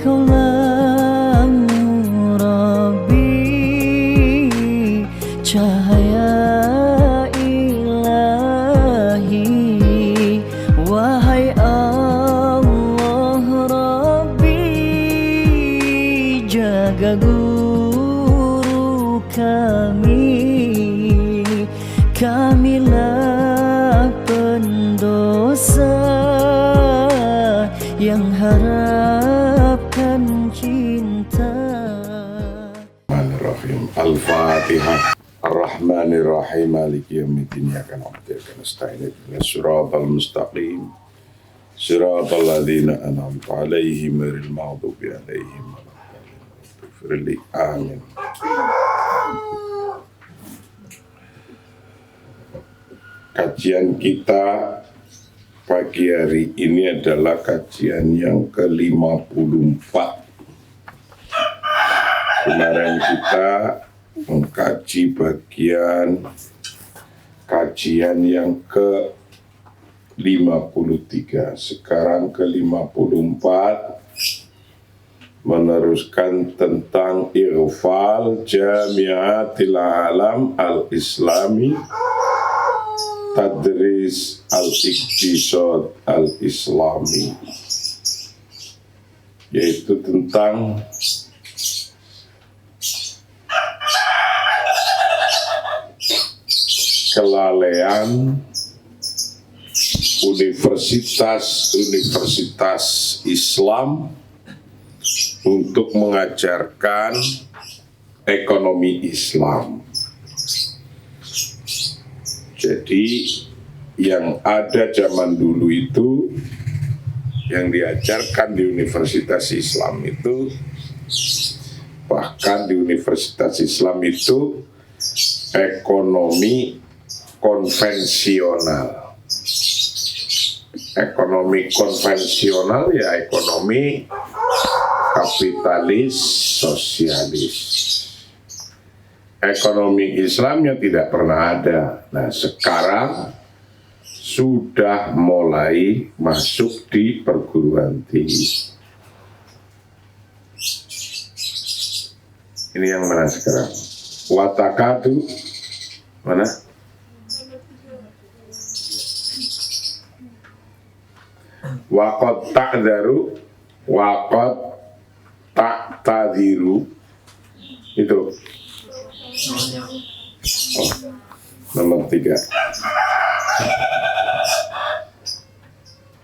Kaulah Rabbi, cahaya ilahi. Wahai Allah Rabbi, jaga guru kamilah pendosa yang harapkan cinta. Bismillahirrahmanirrahim. Al-Fatihah. Ar-Rahmanirrahim. Maliki yaumiddin. Iyyaka na'budu wa iyyaka nasta'in. Ihdinas siratal mustaqim. Siratal ladzina an'amta 'alaihim ghairil maghdubi 'alaihim waladdallin. Amin. Kajian kita pagi hari ini adalah kajian yang ke-54. Kemarin kita mengkaji bagian kajian yang ke-53. Sekarang ke-54 meneruskan tentang Irfal Jamiatil Alam Al-Islami Tadris Al-Iqtisad Al-Islami, yaitu tentang kelalaian universitas Islam untuk mengajarkan ekonomi Islam. Jadi yang ada zaman dulu itu, yang diajarkan di Universitas Islam itu, bahkan di Universitas Islam itu ekonomi konvensional. Ekonomi konvensional ya ekonomi kapitalis sosialis. Ekonomi Islamnya tidak pernah ada. Nah, sekarang sudah mulai masuk di perguruan tinggi. Ini yang mana sekarang? Watakadu mana? Waqad ta'daru, waqad ta'tadiru. Itu nomor 3.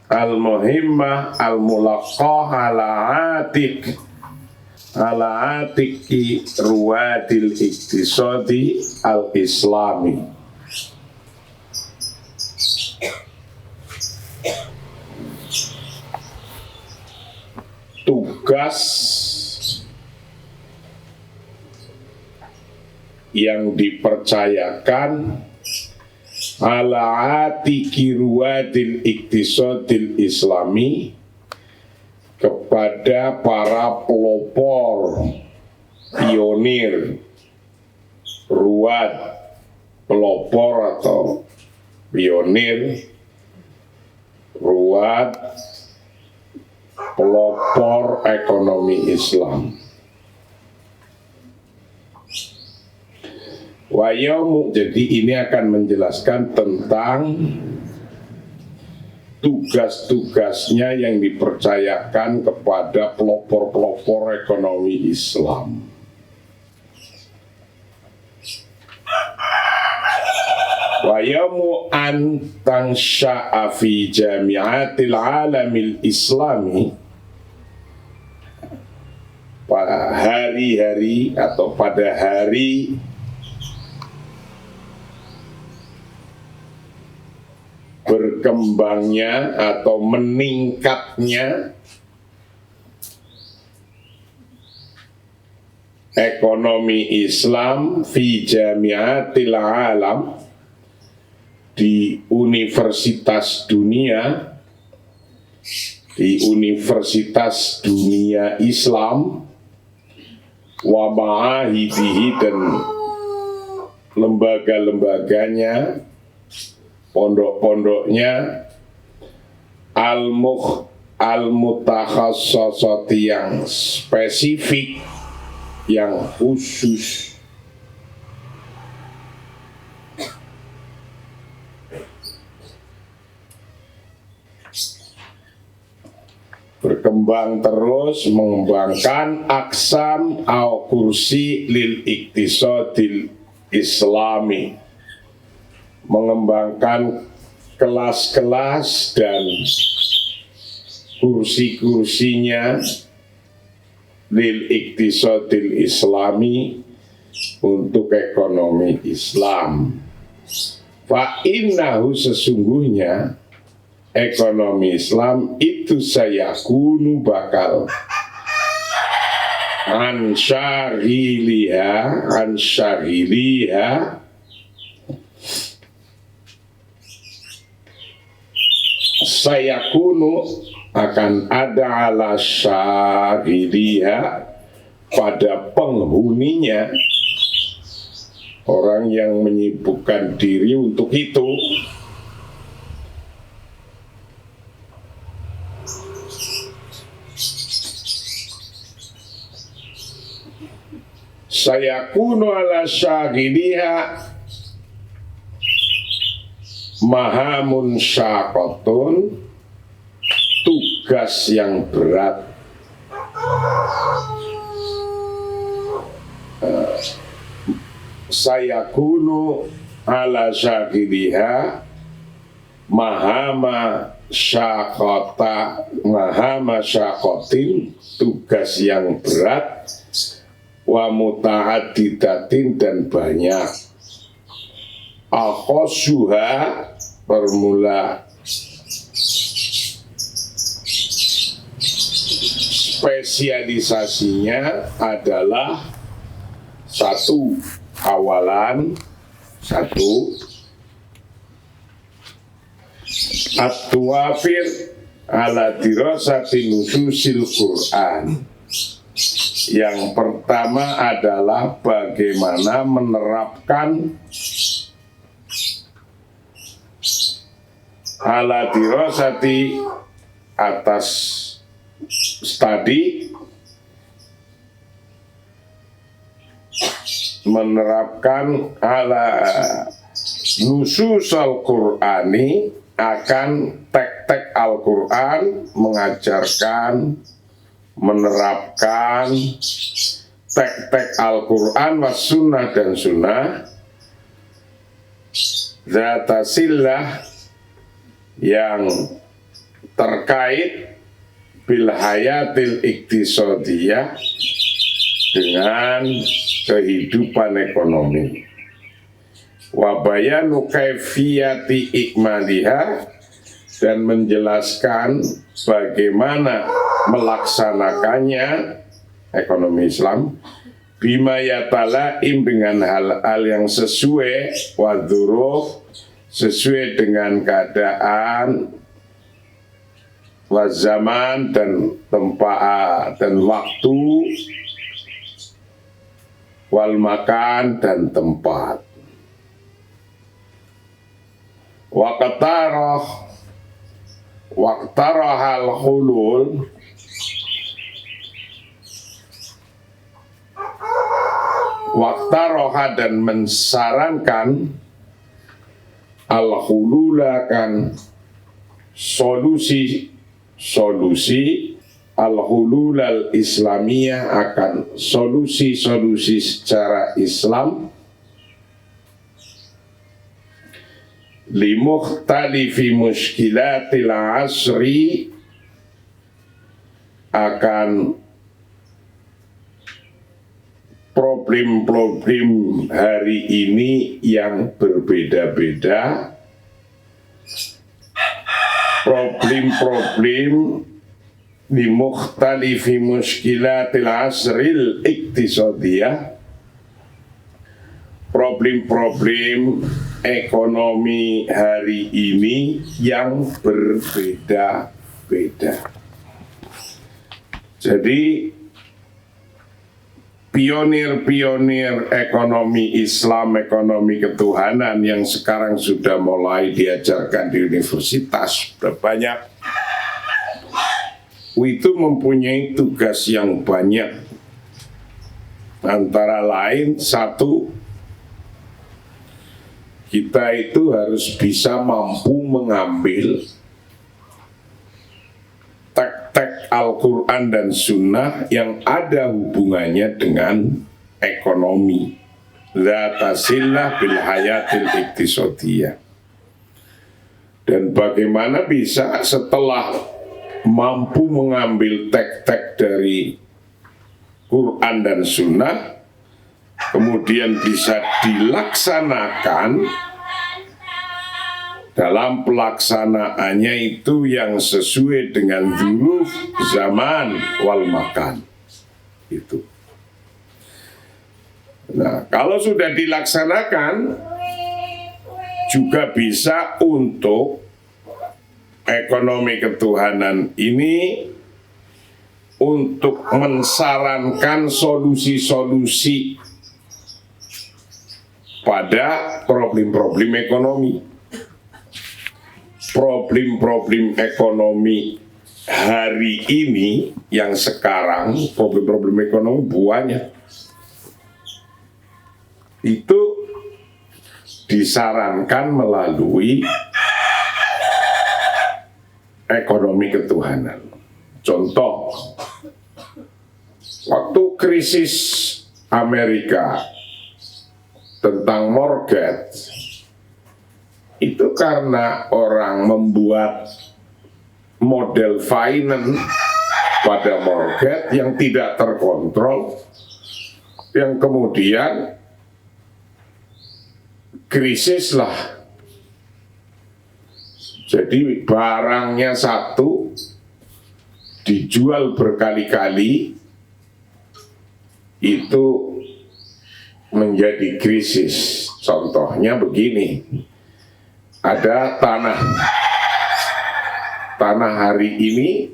Al-muhimmah al-mulaqqah ala atiki ruwadil iktisadi al-islami. Tugas yang dipercayakan ala atiki ruwadil iktisadil islami kepada para pelopor pionir, ruwad pelopor atau pionir, ruwad pelopor ekonomi Islam. Wayamu, jadi ini akan menjelaskan tentang tugas-tugasnya yang dipercayakan kepada pelopor-pelopor ekonomi Islam. Wayamu an tansya'a fi jami'atil alamil islami, pada hari-hari atau pada hari berkembangnya atau meningkatnya ekonomi Islam fi jami'atil alam, di universitas dunia, di universitas dunia Islam, wa ma'ahidihi, dan lembaga-lembaganya, pondok-pondoknya, al-mutakhassasati yang spesifik, yang khusus. Berkembang terus mengembangkan aksam au kursi lil iktisadil islami, mengembangkan kelas-kelas dan kursi-kursinya lil iktisadil islami, untuk ekonomi Islam. Fa innahu, sesungguhnya ekonomi Islam itu sayakunu bakal ansyariliha sayakunu, akan ada ala syariliha, pada penghuninya, orang yang menyibukkan diri untuk itu, sayakunu ala syagiliha mahamun syakotun, tugas yang berat. Sayakunu ala syagiliha mahama syakotin, tugas yang berat, wa muta'addidatin, dan banyak. Akhosuha, permula spesialisasinya adalah satu, awalan satu, at-tuwafir ala dirasati nususil Quran. Yang pertama adalah bagaimana menerapkan ala dirasati, atas studi, menerapkan ala nusus al-Qur'ani, akan tek-tek Al-Quran, mengajarkan, menerapkan tek-tek Al-Quran was sunnah, dan sunnah zatasillah, yang terkait bil hayatil iktisadiyah, dengan kehidupan ekonomi. Wa bayanu kaifiyati ikmaliha, dan menjelaskan bagaimana melaksanakannya ekonomi Islam, bima yatalaim, dengan hal-hal yang sesuai, wa dzuruf, sesuai dengan keadaan, wa zaman, dan tempat dan waktu, wal makan, dan tempat. Waqtarahal hulul, waqtaraha, dan mensarankan al-hululakan solusi al-hulul al-islamiyah, akan solusi-solusi secara Islam, limukhtalifi muskilatil asri, akan problem-problem hari ini yang berbeda-beda, problem-problem limukhtalifi muskilatil asril iktisadiyah, problem-problem ekonomi hari ini yang berbeda-beda. Jadi pionir-pionir ekonomi Islam, ekonomi ketuhanan yang sekarang sudah mulai diajarkan di universitas, sudah banyak. itu mempunyai tugas yang banyak. Antara lain, satu, kita itu harus bisa mampu mengambil tek-tek Al-Quran dan Sunnah yang ada hubungannya dengan ekonomi. Dzata sillah bil hayatil iktisadiyah. Dan bagaimana bisa setelah mampu mengambil tek-tek dari Quran dan Sunnah, kemudian bisa dilaksanakan dalam pelaksanaannya itu yang sesuai dengan dzuruf zaman wal makan. Itu. Nah, kalau sudah dilaksanakan, juga bisa untuk ekonomi ketuhanan ini untuk mensarankan solusi-solusi pada problem-problem ekonomi. Problem-problem ekonomi hari ini yang sekarang, problem-problem ekonomi banyak. Itu disarankan melalui ekonomi ketuhanan. Contoh, waktu krisis Amerika tentang mortgage, itu karena orang membuat model finance pada mortgage yang tidak terkontrol, yang kemudian krisis lah. Jadi barangnya satu dijual berkali-kali, itu menjadi krisis. Contohnya begini, ada tanah hari ini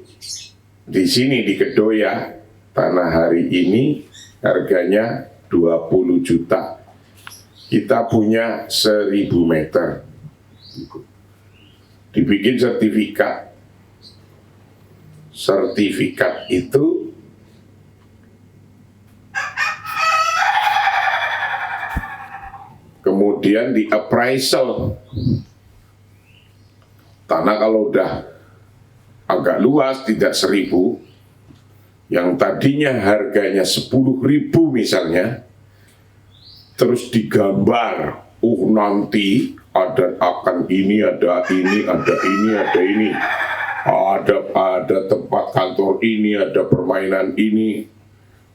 di sini di Kedoya, tanah hari ini harganya 20 juta. Kita punya 1000 meter. Dibikin sertifikat. Sertifikat itu kemudian di appraisal. Tanah kalau udah agak luas, tidak 1000, yang tadinya harganya 10.000 misalnya, terus digambar, nanti akan ini, ada ini, ada ini, ada ini, ada tempat kantor ini, ada permainan ini,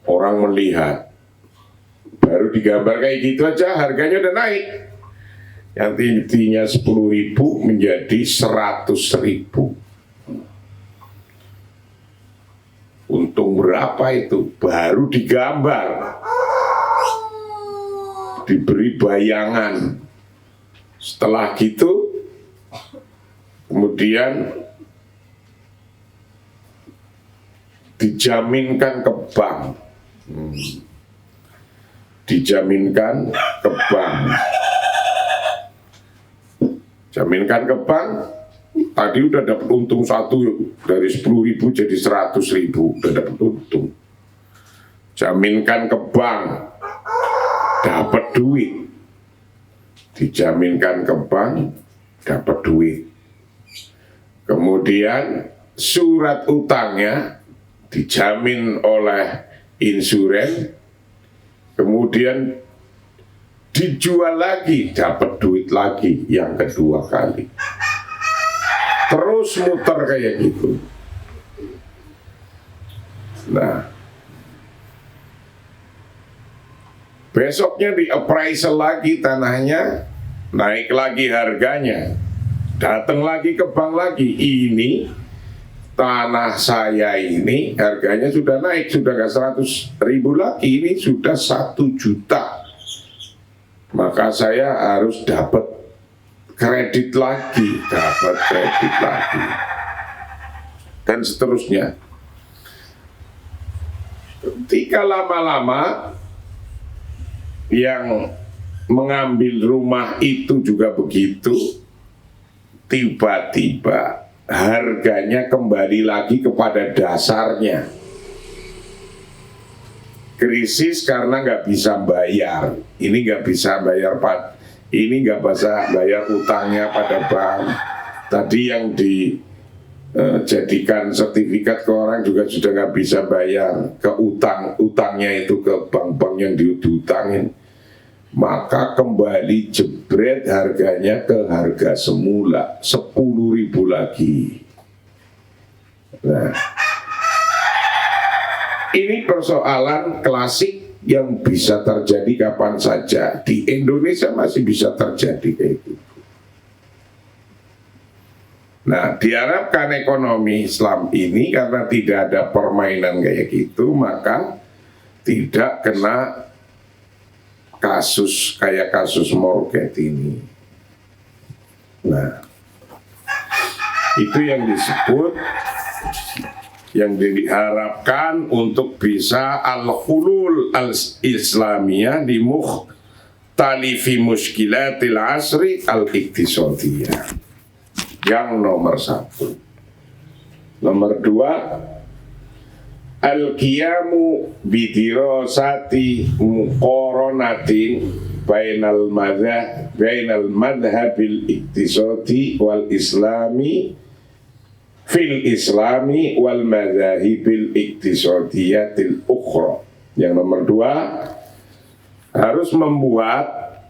orang melihat, baru digambar kayak gitu aja harganya udah naik. Yang intinya 10.000 menjadi 100.000. Untung berapa itu? Baru digambar, diberi bayangan. Setelah gitu, kemudian dijaminkan ke bank. Dijaminkan ke bank. Jaminkan ke bank, tadi udah dapat untung satu, dari 10.000 jadi 100.000, udah dapat untung. Jaminkan ke bank, dapat duit. Dijaminkan ke bank, dapat duit. Kemudian surat utangnya dijamin oleh insuren, kemudian dijual lagi, dapat duit lagi yang kedua kali. Terus muter kayak gitu. Nah, besoknya di appraisal lagi tanahnya, naik lagi harganya. Datang lagi ke bank lagi, ini tanah saya ini harganya sudah naik, sudah gak 100.000 lagi, ini sudah 1 juta. Maka saya harus dapat kredit lagi, dan seterusnya. Ketika lama-lama yang mengambil rumah itu juga begitu, tiba-tiba harganya kembali lagi kepada dasarnya. Krisis karena nggak bisa bayar, ini nggak bisa bayar ini nggak bisa bayar utangnya pada bank. Tadi yang dijadikan sertifikat ke orang juga sudah nggak bisa bayar ke utangnya itu ke bank-bank yang diutangin. Maka kembali jebret harganya ke harga semula 10.000 lagi. Nah, ini persoalan klasik yang bisa terjadi kapan saja. Di Indonesia masih bisa terjadi kayak gitu. Nah, diharapkan ekonomi Islam ini karena tidak ada permainan kayak gitu, maka tidak kena kasus kayak kasus Morget ini. Nah, itu yang disebut, yang diharapkan untuk bisa al-hulul al-islamiyah di mukhtalifi muskilatil asri al-iktisadiyah. Yang nomor 1. Nomor 2, al-qiyamu bidirasati muqaranatin bainal madhabil iktisadi wal islami fil islami wal madhahibil iktisadiyatil ukhra. Yang nomor 2, harus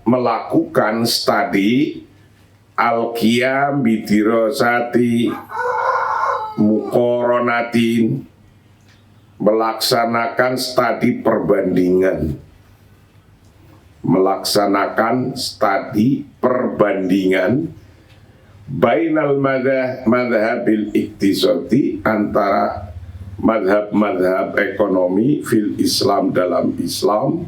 melakukan studi al-qiyam bidirasati muqaranatin, melaksanakan studi perbandingan, bainal madhabil iktisadi, antara madhab ekonomi fil Islam, dalam Islam,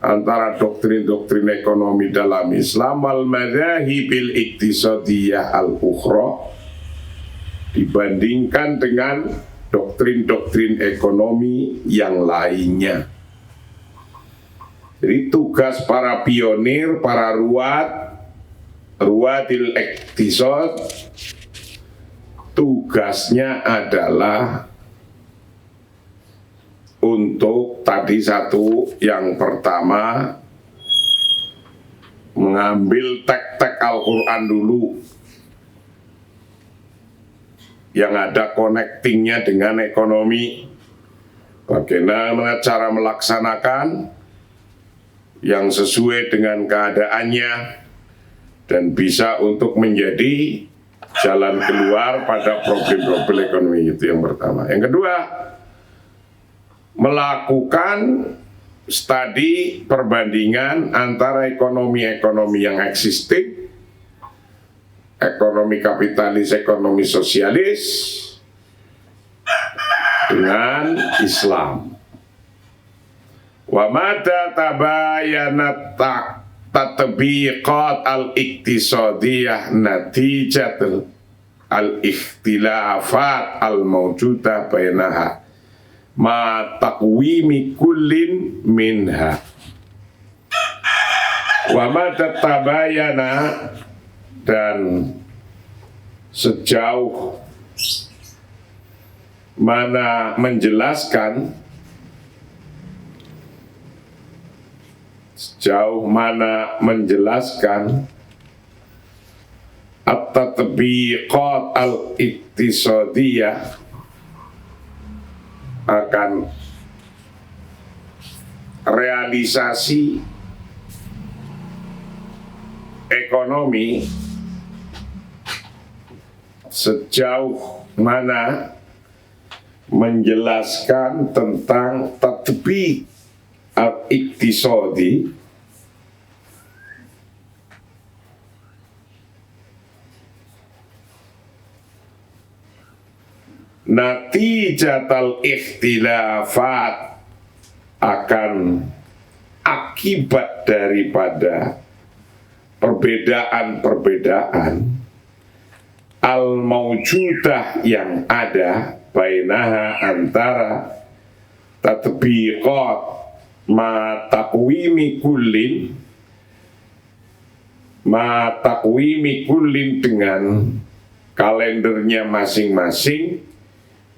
antara doktrin-doktrin ekonomi dalam Islam, wal madhahibil iktisadiyah al-ukhra, dibandingkan dengan doktrin-doktrin ekonomi yang lainnya. Jadi tugas para pionir, para ruwatil iktisad, tugasnya adalah untuk tadi satu, yang pertama mengambil tek-tek Al-Quran dulu yang ada connectingnya dengan ekonomi, bagaimana cara melaksanakan yang sesuai dengan keadaannya dan bisa untuk menjadi jalan keluar pada problem-problem ekonomi. Itu yang pertama. Yang kedua, melakukan studi perbandingan antara ekonomi-ekonomi yang existing, ekonomi kapitalis, ekonomi sosialis, dengan Islam. Wa mata tabayanat tatbiqat al-iktisadiyah natijatul al-ikhtilafat al-mawjudah bainaha ma taqwimi kullin minha. Wa mata tabayana, dan sejauh mana menjelaskan, at-tatbiqat al-iktisadiyah, akan realisasi ekonomi sejauh mana menjelaskan tentang tatbiq al-iktisadi, natijatal ikhtilafat, akan akibat daripada perbedaan-perbedaan al-mawjudah yang ada, bainaha, antara tatbiqat ma taqwimi kullin dengan kalendernya masing-masing,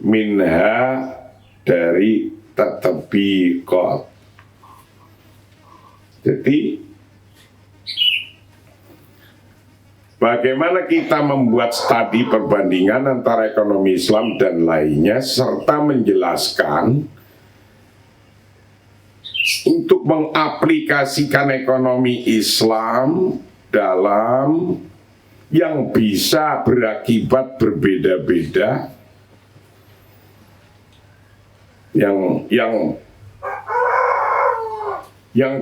minha dari tatbiqat. Jadi bagaimana kita membuat studi perbandingan antara ekonomi Islam dan lainnya, serta menjelaskan untuk mengaplikasikan ekonomi Islam dalam yang bisa berakibat berbeda-beda, yang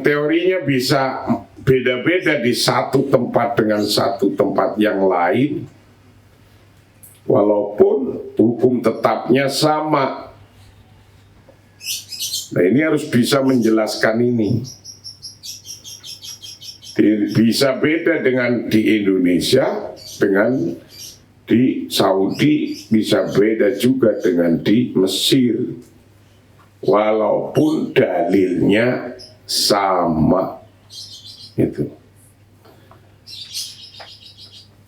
teorinya bisa beda-beda di satu tempat dengan satu tempat yang lain, walaupun hukum tetapnya sama. Nah, ini harus bisa menjelaskan ini. Bisa beda dengan di Indonesia, dengan di Saudi, bisa beda juga dengan di Mesir, walaupun dalilnya sama. Itu.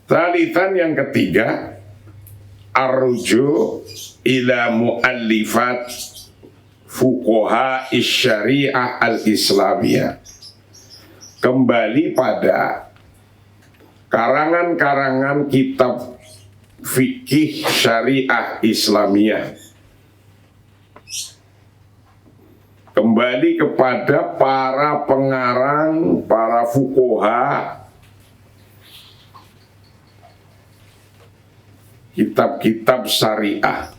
Talitan yang ketiga, arju ila muallifat fuqaha syariah al-islamiyah. Kembali pada karangan-karangan kitab fikih syariah Islamiyah. Kembali kepada para pengarang, para fuqaha, kitab-kitab syariah.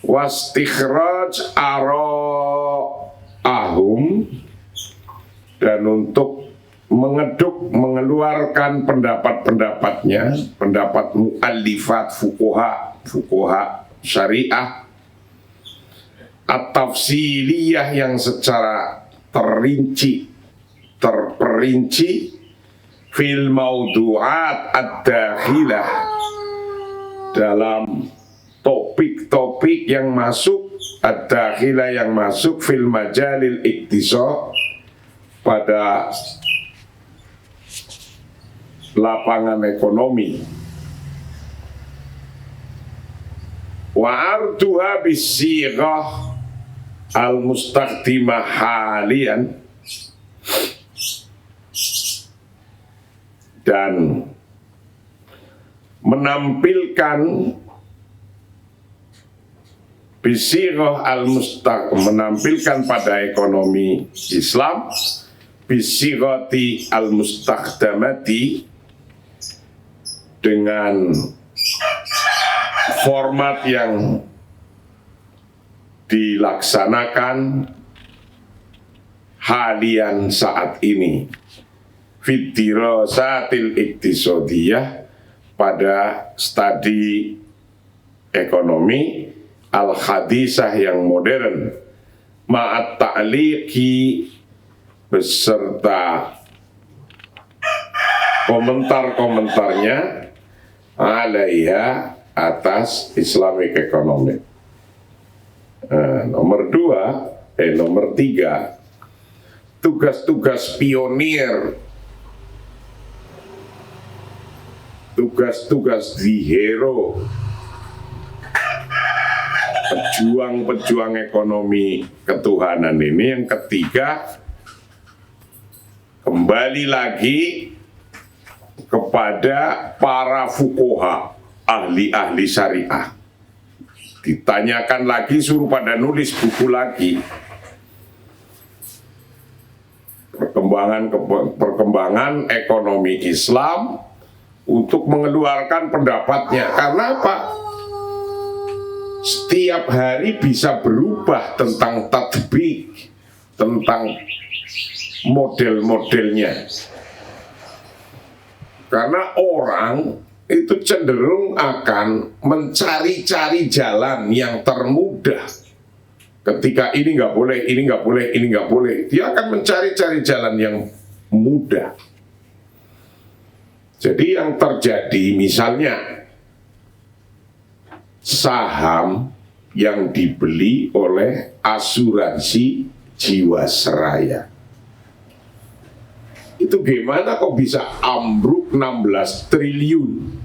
Wastikhraj ahum, dan untuk mengeluarkan pendapat-pendapatnya, pendapat muallifat fuqaha syariah at-tafsiliyah, yang secara terperinci fil maudu'at ad-dakhilah, dalam topik-topik yang masuk, ad-dakhilah yang masuk fil majalil iktisad, pada lapangan ekonomi. Wa arduha bisighah al-mustakhdimah halian, dan menampilkan bisighah menampilkan pada ekonomi Islam bisighati al-mustakhdamati, dengan format yang dilaksanakan halian saat ini, fit dirasatil iktisadiyah, pada studi ekonomi al-hadisah yang modern, ma'at ta'liqi, beserta komentar-komentarnya alaiha, atas Islamic Economic. Nomor 3, tugas-tugas pionir, tugas-tugas di hero, pejuang-pejuang ekonomi ketuhanan ini. Yang ketiga, kembali lagi kepada para fuqaha, ahli-ahli syariah. Ditanyakan lagi, suruh pada nulis buku lagi. Perkembangan ekonomi Islam untuk mengeluarkan pendapatnya. Karena apa? Setiap hari bisa berubah tentang tatbik, tentang model-modelnya. Karena orang itu cenderung akan mencari-cari jalan yang termudah. Ketika ini nggak boleh, ini nggak boleh, ini nggak boleh, dia akan mencari-cari jalan yang mudah. Jadi yang terjadi, misalnya saham yang dibeli oleh asuransi Jiwasraya, itu gimana kok bisa ambruk 16 triliun?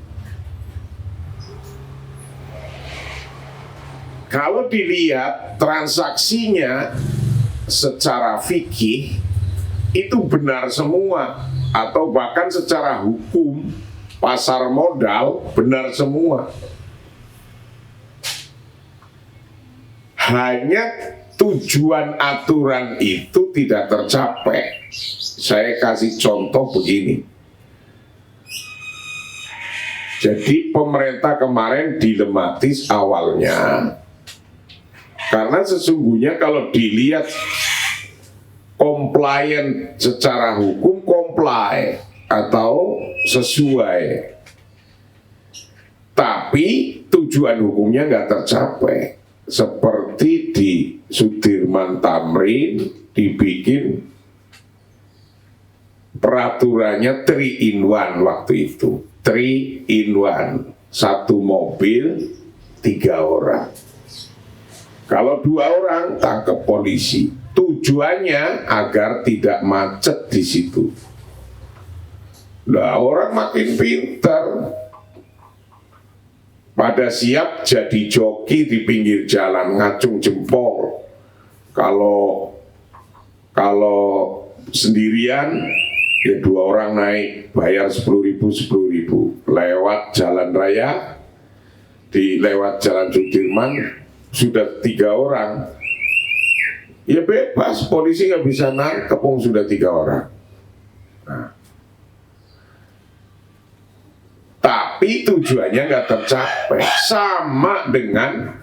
kalau dilihat transaksinya secara fikih itu benar semua, atau bahkan secara hukum pasar modal benar semua. Hanya tujuan aturan itu tidak tercapai. Saya kasih contoh begini. Jadi pemerintah kemarin dilematis awalnya karena sesungguhnya kalau dilihat compliant secara hukum, comply atau sesuai, tapi tujuan hukumnya nggak tercapai. Seperti di Sudirman Tamrin dibikin peraturannya 3 in 1 waktu itu, 3 in 1, 1 mobil 3 orang. Kalau 2 orang tangkap polisi. Tujuannya agar tidak macet di situ. Lah orang makin pintar, pada siap jadi joki di pinggir jalan ngacung jempol. Kalau sendirian ya 2 orang naik bayar 10.000 lewat jalan raya, lewat jalan Sudirman sudah 3 orang ya bebas, polisi nggak bisa nangkep sudah 3 orang. Nah, tapi tujuannya nggak tercapai. Sama dengan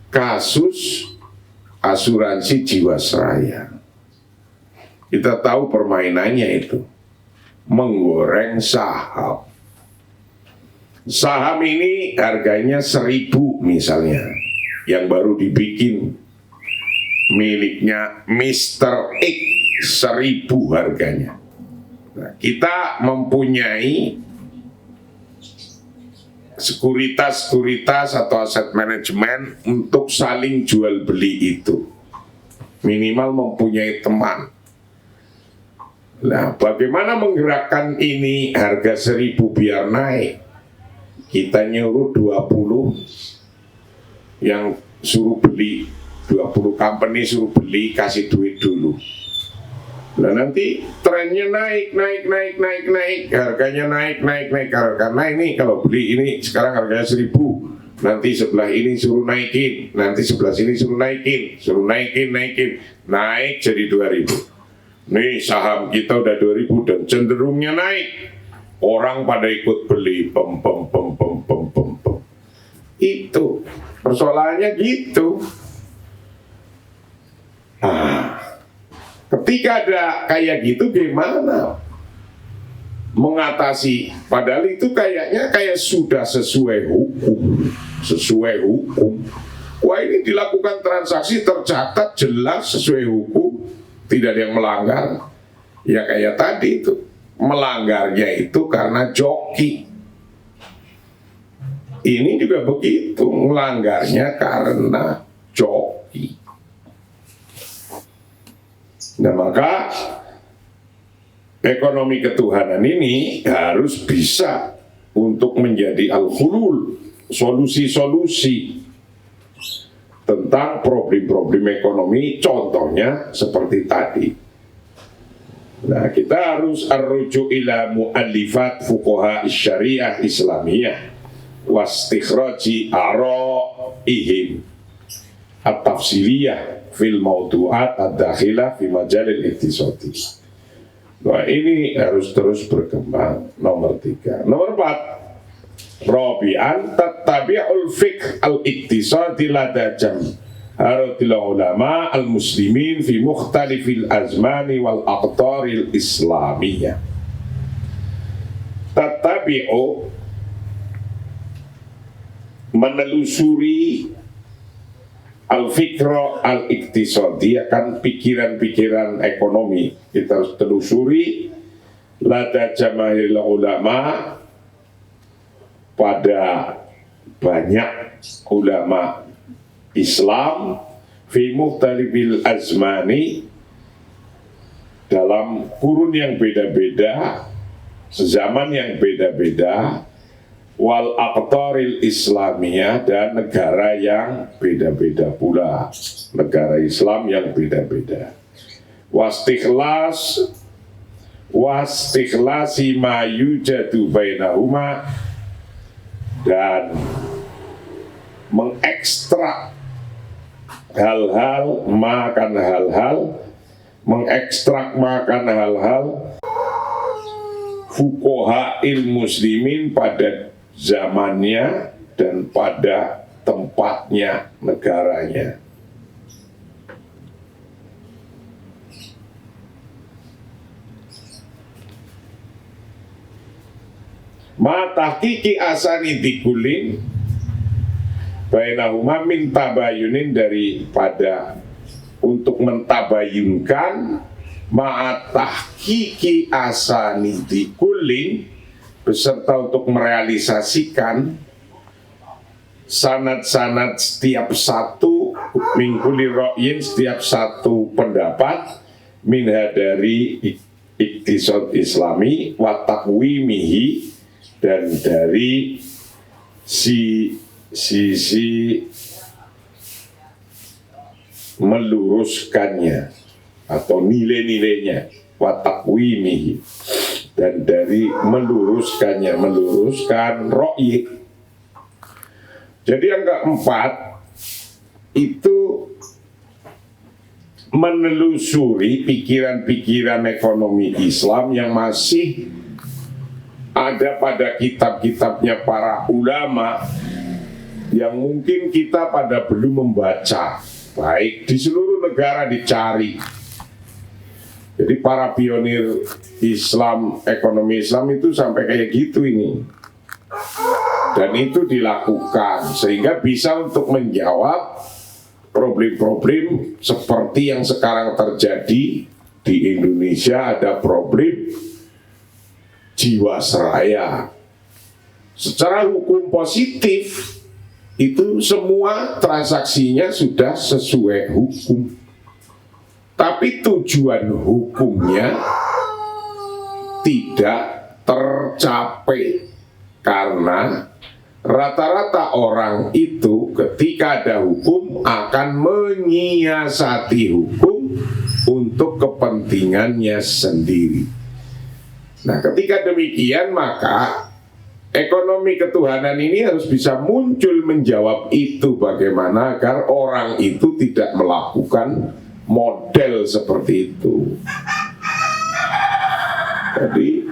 kasus asuransi Jiwasraya. Kita tahu permainannya itu menggoreng saham. Saham ini harganya 1.000 misalnya, yang baru dibikin miliknya Mr. X, 1.000 harganya. Nah, kita mempunyai sekuritas atau aset manajemen untuk saling jual beli itu, minimal mempunyai teman. Nah, bagaimana menggerakkan ini harga 1.000 biar naik? Kita nyuruh 20 yang suruh beli, 20 company suruh beli, kasih duit dulu. Nah nanti trennya naik, harganya naik, karena ini kalau beli ini sekarang harganya 1.000, nanti sebelah ini suruh naikin, nanti sebelah sini suruh naikin, naik jadi 2.000. Nih saham kita udah 2.000 dan cenderungnya naik, orang pada ikut beli, itu persoalannya gitu. Ketika ada kayak gitu gimana mengatasi? Padahal itu kayaknya kayak sudah sesuai hukum. Wah ini dilakukan transaksi tercatat jelas sesuai hukum, tidak ada yang melanggar. Ya kayak tadi itu, melanggarnya itu karena joki. Ini juga begitu, melanggarnya karena joki. Nah maka ekonomi ketuhanan ini harus bisa untuk menjadi al-hulul, solusi-solusi tentang problem-problem ekonomi, contohnya seperti tadi. Nah kita harus arruju ila mu'allifat fuqaha syariah islamiyah wastikhraji ara'ihim at-tafsiliyah fil mawdu'at ad-dakhilah fi majalil iktisadi. Nah ini harus terus berkembang. Nomor 3. Nomor 4, Rabi'an tattabi'ul fiqh al-iktisadi lada jam'aratil ulama al-muslimin fi mukhtalifil azmani wal aqtaril islamiyah. Tattabi'u menelusuri al-fikra al-iktisadi, akan pikiran-pikiran ekonomi. Kita harus telusuri lada jamaahiril ulama, pada banyak ulama Islam fi mukhtalifil azmani, dalam kurun yang beda-beda, zaman yang beda-beda, wal aqtaril islamiyah, dan negara yang beda-beda pula, negara Islam yang beda-beda. Wastikhlasi ma yujadu bainahuma, dan mengekstrak hal-hal fuqaha'il muslimin pada zamannya dan pada tempatnya, negaranya. Ma tahqiqi asani dikulin bainahuma min tabayunin, daripada untuk mentabayunkan ma'atahkiki asanidi kulin, beserta untuk merealisasikan sanad-sanad setiap satu mingkuli ro'yin, setiap satu pendapat minha dari iktisad islami wa takwimihi, dan dari sisi meluruskannya atau nilai-nilainya, wa takwimihi, dan dari meluruskannya, meluruskan ro'yi. Jadi yang keempat itu menelusuri pikiran-pikiran ekonomi Islam yang masih ada pada kitab-kitabnya para ulama, yang mungkin kita pada belum membaca, baik di seluruh negara dicari. Jadi para pionir Islam, ekonomi Islam itu sampai kayak gitu ini. Dan itu dilakukan sehingga bisa untuk menjawab problem-problem seperti yang sekarang terjadi di Indonesia. Ada problem jiwasraya. Secara hukum positif itu semua transaksinya sudah sesuai hukum, tapi tujuan hukumnya tidak tercapai karena rata-rata orang itu ketika ada hukum akan menyiasati hukum untuk kepentingannya sendiri. Nah, ketika demikian maka ekonomi ketuhanan ini harus bisa muncul menjawab itu, bagaimana agar orang itu tidak melakukan model seperti itu. Jadi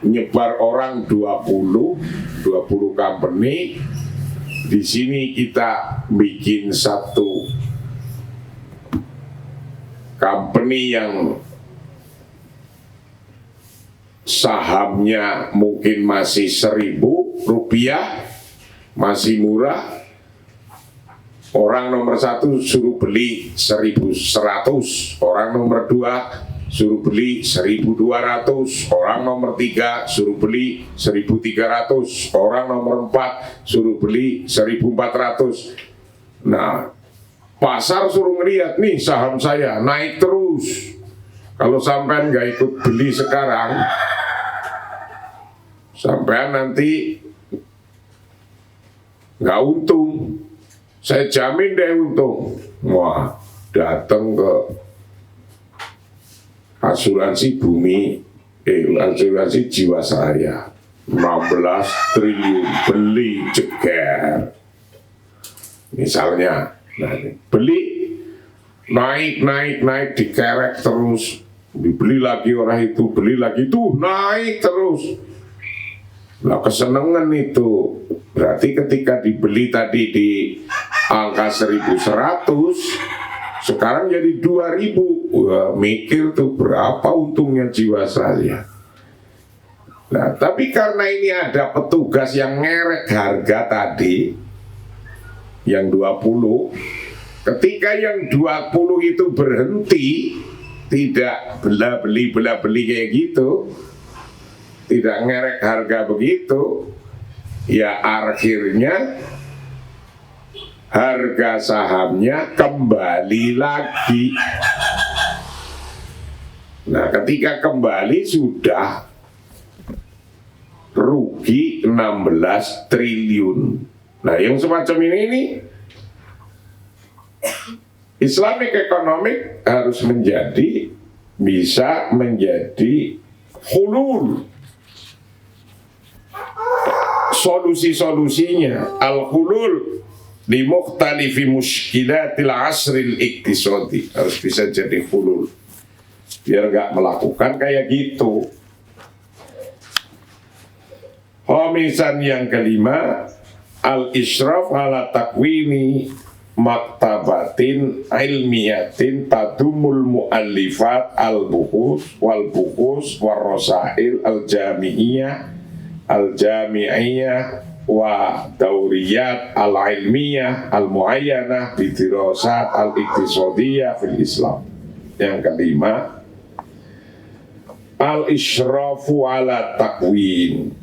nyebar orang 20 company, di sini kita bikin satu company yang sahamnya mungkin masih 1.000 rupiah, masih murah. Orang nomor 1 suruh beli 1.100, orang nomor 2 suruh beli 1.200, orang nomor 3 suruh beli 1.300, orang nomor 4 suruh beli 1.400. Nah, pasar suruh ngeliat, nih saham saya naik terus. Kalau sampean nggak ikut beli sekarang, sampean nanti nggak untung. Saya jamin deh untung. Wah, datang ke asuransi bumi, asuransi jiwasraya, 16 triliun beli ceger. Misalnya, beli naik dikerek terus. Dibeli lagi orang itu, beli lagi tuh naik terus. Nah, kesenangan itu berarti ketika dibeli tadi di angka 1.100, sekarang jadi 2.000. Wah, mikir tuh berapa untungnya jiwasraya. Nah, tapi karena ini ada petugas yang ngerek harga tadi yang 20, ketika yang 20 itu berhenti, tidak bela beli kayak gitu, tidak ngerek harga begitu, ya akhirnya harga sahamnya kembali lagi. Nah, ketika kembali sudah rugi rugi 16 triliun. Nah, yang semacam ini Islamic economic harus bisa menjadi hulul, solusi-solusinya, al-hulul li mukhtalifi muskilatil asril iktisadi, harus bisa jadi hulul, biar nggak melakukan kayak gitu. Homisan yang kelima, al-isyraf ala takwini maktabatin ilmiyatin tadumul muallifat al-buhus wal-buhus wal-rosail al-jami'iyah wa dauriyat al-ilmiyah al-muayyanah bidirasat al-iktisadiyah fil Islam. Yang kelima, al-isyrafu ala takwin,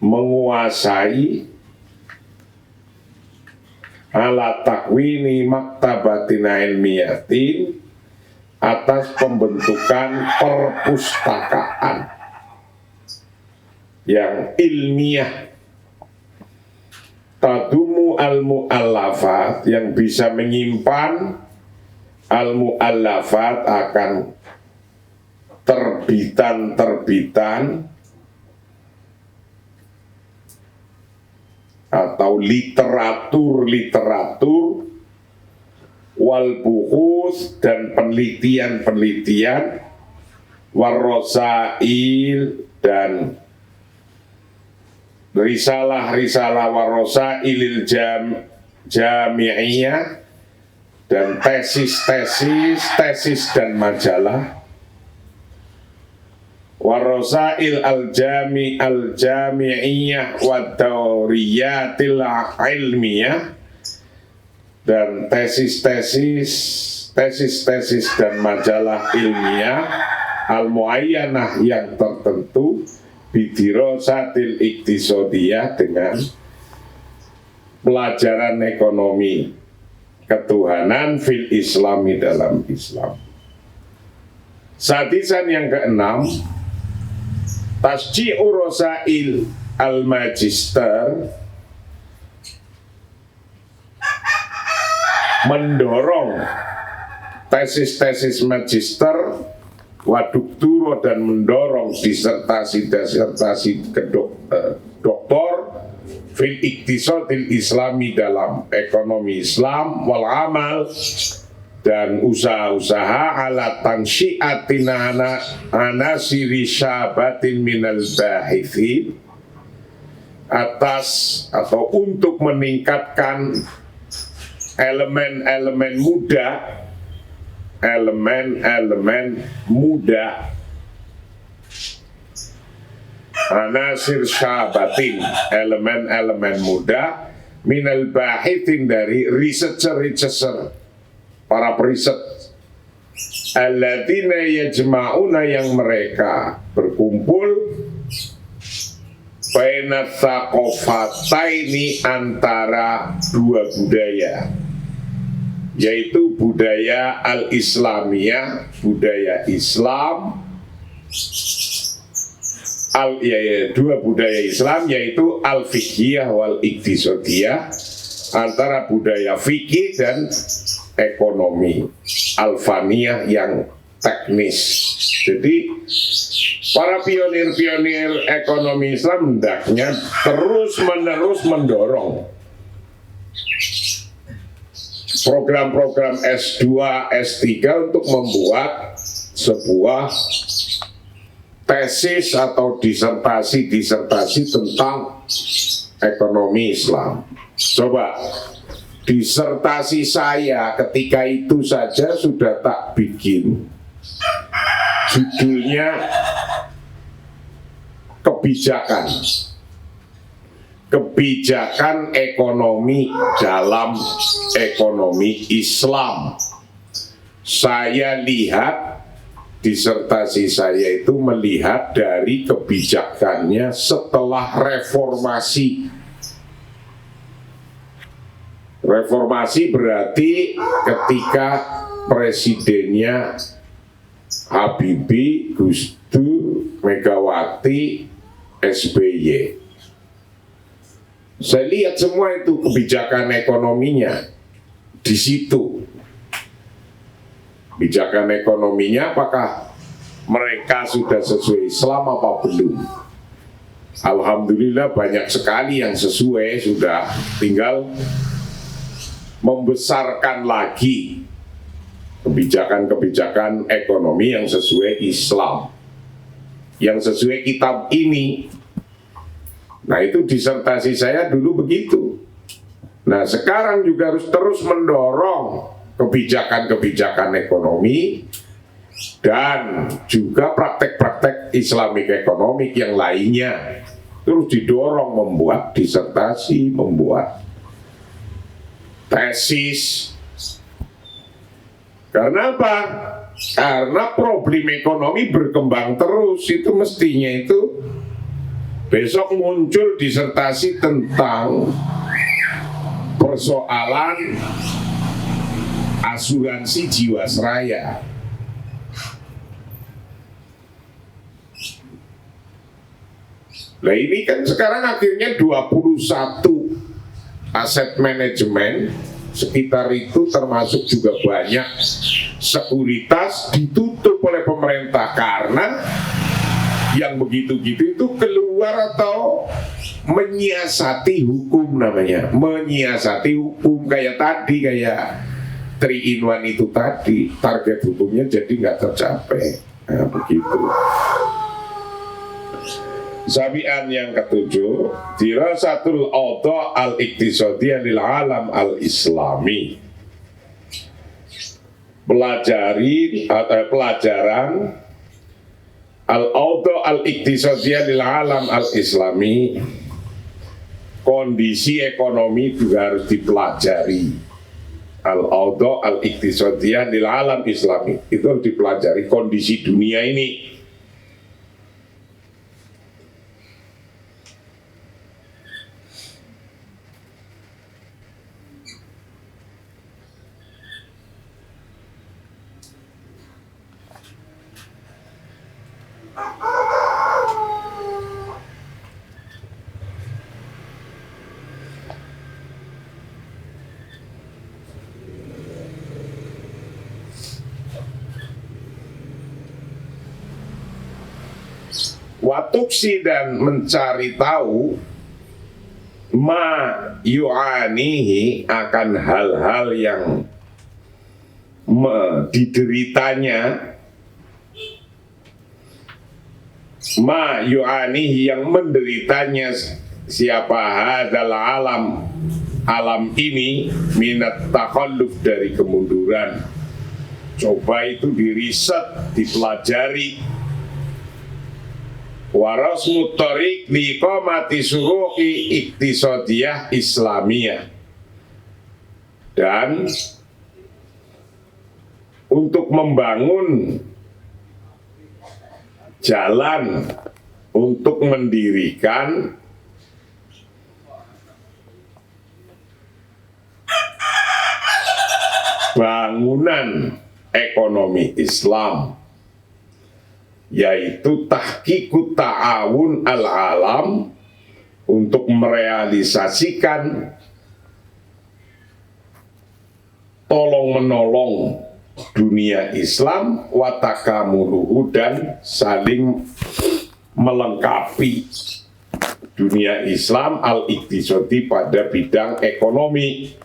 menguasai ala takwini maktabatin ilmiyatin, atas pembentukan perpustakaan yang ilmiah, tadumu al-mu'allafat, yang bisa menyimpan al-mu'allafat akan terbitan-terbitan atau literatur-literatur, wal buhus, dan penelitian-penelitian, warosail, dan risalah-risalah warosailil jami'iyah, dan tesis dan majalah, warosail al-jami'iyah wa dauriyatil ilmiyah, dan tesis dan majalah ilmiah al-muayyanah yang tertentu, bidirasatil iktisadiyah, dengan pelajaran ekonomi ketuhanan fil Islami, dalam Islam. Sadisan yang keenam, tasji'u rosail al-magister, mendorong tesis-tesis magister, wadukturo, dan mendorong disertasi doktor fil iktisadil Islami, dalam ekonomi Islam, wal amal, dan usaha-usaha ala tansyi'atina anasiri syabatin minal bahithin, atas atau untuk meningkatkan elemen-elemen muda, anasir syabatin, elemen-elemen muda, minal bahithin, dari researcher, para periset, alladzina yajma'una, yang mereka berkumpul, baina tsaqafataini, antara dua budaya, yaitu budaya al-islamiyah, budaya Islam, dua budaya Islam, yaitu al-fiqhiyah wal iktisadiyah, antara budaya fikih dan ekonomi al-faniyah yang teknis. Jadi para pionir-pionir ekonomi Islam hendaknya terus-menerus mendorong program-program S2, S3 untuk membuat sebuah tesis atau disertasi tentang ekonomi Islam. Coba, disertasi saya ketika itu saja sudah tak bikin. Judulnya kebijakan ekonomi dalam ekonomi Islam. Saya lihat, disertasi saya itu melihat dari kebijakannya setelah reformasi. Reformasi berarti ketika presidennya Habibie, Gus Dur, Megawati, SBY. Saya lihat semua itu kebijakan ekonominya di situ. Kebijakan ekonominya apakah mereka sudah sesuai Islam apa belum? Alhamdulillah banyak sekali yang sesuai, sudah tinggal membesarkan lagi kebijakan-kebijakan ekonomi yang sesuai Islam, yang sesuai kitab ini. Nah itu disertasi saya dulu begitu. Nah sekarang juga harus terus mendorong kebijakan-kebijakan ekonomi dan juga praktek-praktek Islamic ekonomik yang lainnya. Terus didorong membuat disertasi, membuat tesis. Karena apa? Karena problem ekonomi berkembang terus. Itu mestinya itu besok muncul disertasi tentang persoalan asuransi jiwasraya. Nah ini kan sekarang akhirnya 21 aset manajemen sekitar itu, termasuk juga banyak sekuritas ditutup oleh pemerintah karena yang begitu-gitu itu keluar atau menyiasati hukum namanya, menyiasati hukum kayak tadi, kayak 3 in 1 itu tadi, target hukumnya jadi nggak tercapai. Nah, begitu. Sabian yang ketujuh, dirasatul awda al-iktisadiyah lil alam al-islami. Pelajaran al-awda al-iktisadiyah lil alam al-islami. Kondisi ekonomi juga harus dipelajari. Al-awda al-iktisadiyah lil alam islami. Itu harus dipelajari kondisi dunia ini. Watuksi dan mencari tahu ma yu'anihi akan hal-hal yang dideritanya, ma yu'anihi yang menderitanya siapa hadal alam ini minat takhalluf dari kemunduran. Coba itu diriset, dipelajari. Warasmu tariq liqamati suruhi iktisadiyah islamiyah, dan untuk membangun jalan untuk mendirikan bangunan ekonomi Islam, yaitu tahqiqut ta'awun al-alam, untuk merealisasikan tolong-menolong dunia Islam, watakamuluhu, dan saling melengkapi dunia Islam al-iktisadi pada bidang ekonomi,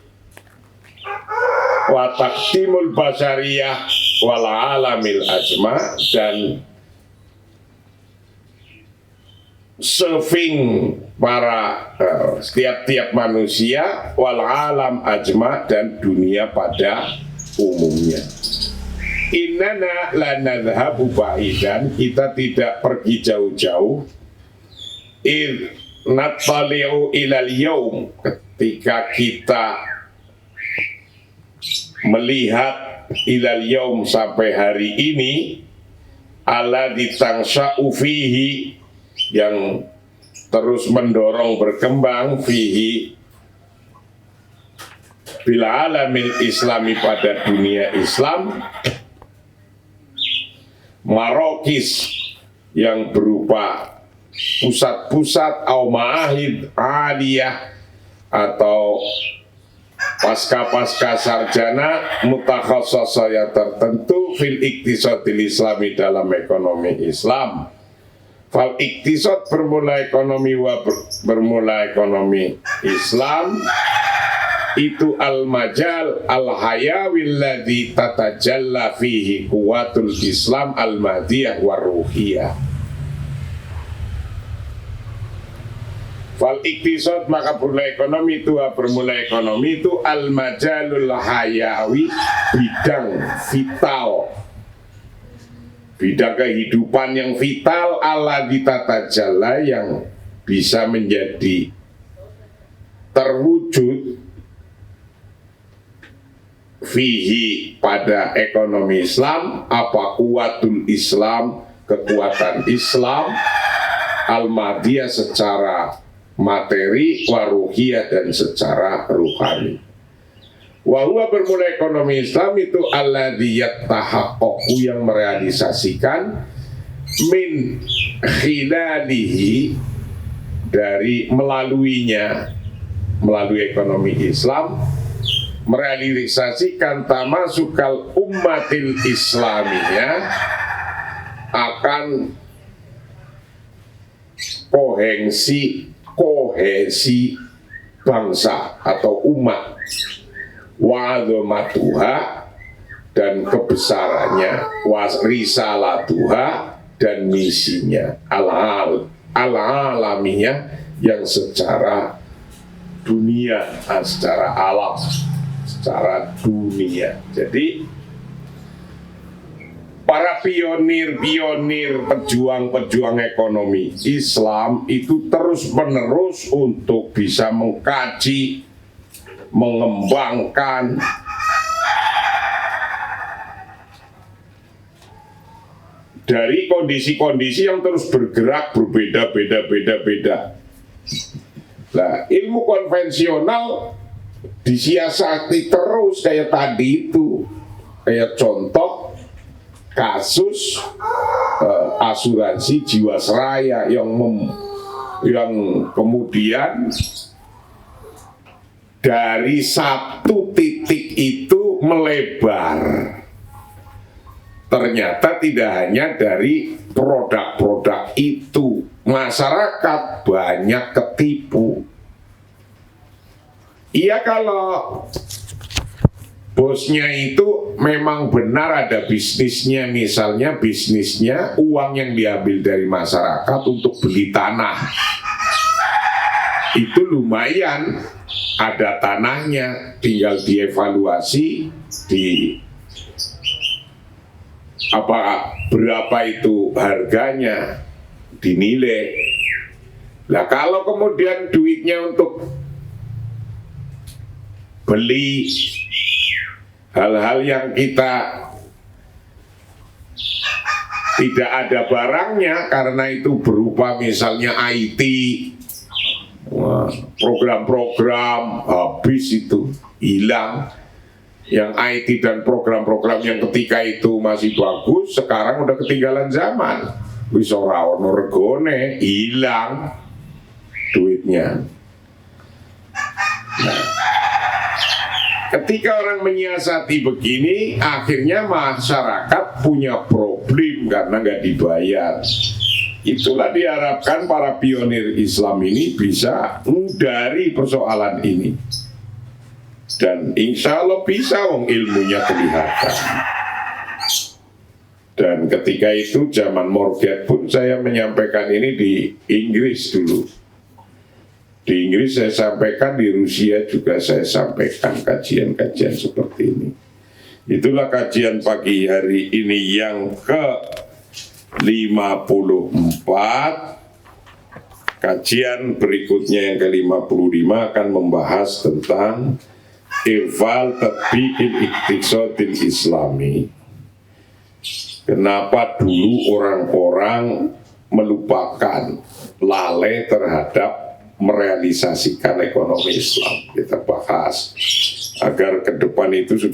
wataktimul basyariyah wal alamil ajma, dan serving para setiap manusia, wal alam ajma, dan dunia pada umumnya. Innana la nadhhabu ba'idan, kita tidak pergi jauh-jauh. Id nattali'u ilal yaum, ketika kita melihat ilal yaum sampai hari ini, ala ditangsya'u fihi, yang terus mendorong berkembang, fihi bila alamil islami, pada dunia Islam, marokis yang berupa pusat-pusat au ma'ahid aliyah atau pasca sarjana mutakhassisah yang tertentu fil iktisadil islami dalam ekonomi Islam. Fal iktisad bermula ekonomi Islam itu al-majal al-hayawil ladzi tatajalla fihi quwwatul Islam al-madiyah waruhiyah. Fal iktisad maka bermula ekonomi itu al-majalul hayawi, bidang vital, bidang kehidupan yang vital alladzi tatajalla yang bisa menjadi terwujud fihi pada ekonomi Islam apa kuwatul Islam, kekuatan Islam al-madiyah secara materi waruhiyah dan secara ruhani. Wahua bermula ekonomi Islam itu alladzi yattahaqqaqu yang merealisasikan min khilalihi dari melalui ekonomi Islam merealisasikan tamasukal ummatil islamiyah akan kohesi bangsa atau umat wa'adhamatuha dan kebesarannya risalatuha dan misinya al-alamiyah yang secara dunia, secara alam, secara dunia. Jadi para pionir pejuang ekonomi Islam itu terus-menerus untuk bisa mengkaji, mengembangkan dari kondisi-kondisi yang terus bergerak berbeda-beda. Nah, ilmu konvensional disiasati terus kayak tadi itu, kayak contoh kasus asuransi Jiwasraya yang kemudian dari satu titik itu melebar. Ternyata tidak hanya dari produk-produk itu, masyarakat banyak ketipu. Iya, kalau bosnya itu memang benar ada bisnisnya, misalnya bisnisnya uang yang diambil dari masyarakat untuk beli tanah, itu lumayan, ada tanahnya, tinggal dievaluasi berapa itu harganya, dinilai. Nah, kalau kemudian duitnya untuk beli hal-hal yang kita tidak ada barangnya, karena itu berupa misalnya IT, program-program habis itu hilang. Yang IT dan program-program yang ketika itu masih bagus, sekarang udah ketinggalan zaman, wis ora ono regone, hilang duitnya. Nah, ketika orang menyiasati begini, akhirnya masyarakat punya problem karena nggak dibayar. Itulah diharapkan para pionir Islam ini bisa dari persoalan ini. Dan insya Allah bisa, wong ilmunya kelihatan. Dan ketika itu zaman Morgat pun saya menyampaikan ini di Inggris dulu. Di Inggris saya sampaikan, di Rusia juga saya sampaikan kajian-kajian seperti ini. Itulah kajian pagi hari ini yang ke-54. Kajian berikutnya yang ke-55 akan membahas tentang Ifal tatbiqil iktisadil islami. Kenapa dulu orang-orang melupakan, lalai terhadap merealisasikan ekonomi Islam? Kita bahas agar ke depan itu sudah